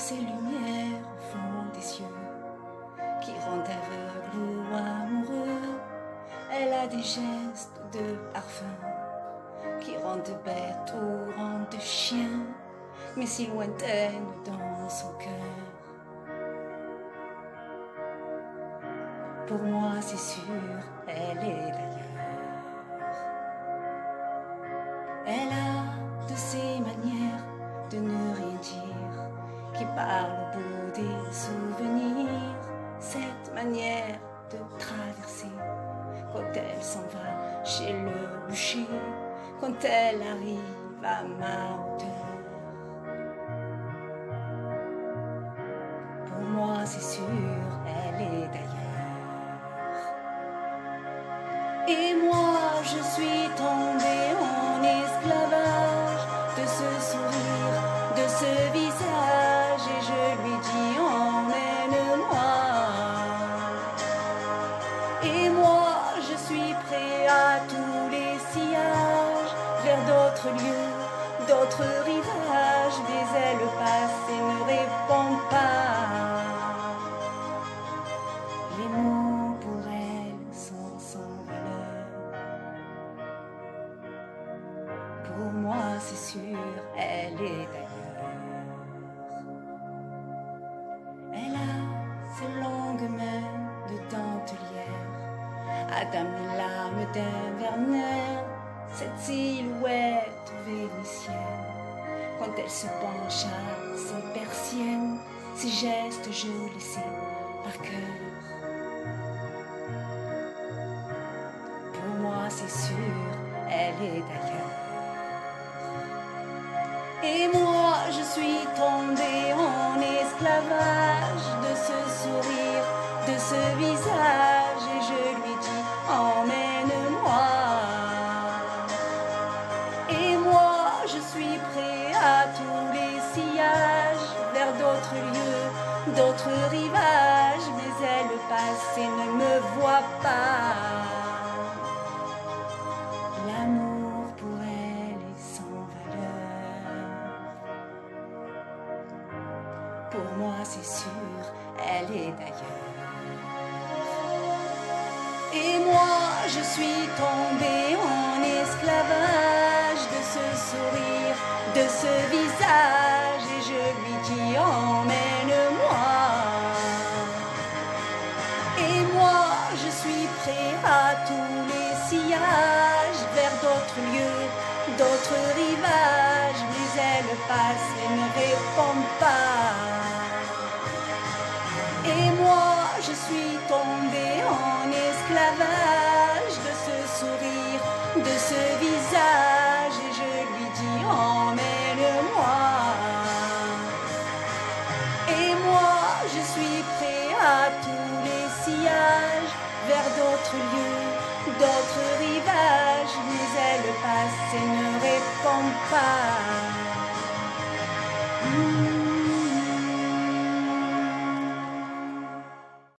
ces lumières au fond des yeux qui rendent aveugle ou amoureux. Elle a des gestes de parfum qui rendent bête ou rendent chien, mais si lointaine dans son cœur. Pour moi c'est sûr, elle est d'ailleurs. Elle a de ces manières de ne rien dire, qui parle au bout des souvenirs. Cette manière de traverser, quand elle s'en va chez le boucher, quand elle arrive à ma hauteur. Pour moi c'est sûr, elle est d'ailleurs. Et moi je suis tombée en esclavage de ce sourire, de ce visage, et je lui dis emmène-moi. Et moi je suis prêt à tous les sillages, vers d'autres lieux, d'autres rivages, mais elle passe et ne répond pas. Les mots pour elle sont sans valeur. Pour moi c'est sûr, elle est d'ailleurs. Elle a ses longues mains de dentelière à damer l'âme d'un Werner, cette silhouette vénitienne. Quand elle se penche à ses persiennes, ses gestes je les sais par cœur. Pour moi c'est sûr, elle est d'ailleurs. Et moi je suis tombée en esclavage de ce sourire, de ce visage, et je lui dis emmène-moi. Et moi je suis prêt à tous les sillages, vers d'autres lieux, d'autres rivages, mais elle passe et ne me voit pas. L'amour pour elle est sans valeur. Pour moi c'est sûr, elle est d'ailleurs. Et moi je suis tombée en esclavage de ce sourire, de ce visage, et je lui dis emmène-moi. Et moi je suis prêt à tous les sillages, vers d'autres lieux, d'autres rivages, mais elle passe et ne répond pas. Et moi je suis tombée en esclavage de ce sourire, de ce visage, et je lui dis emmène-moi. Et moi je suis prêt à tous les sillages, vers d'autres lieux, d'autres rivages, mais elle passe et ne répond pas.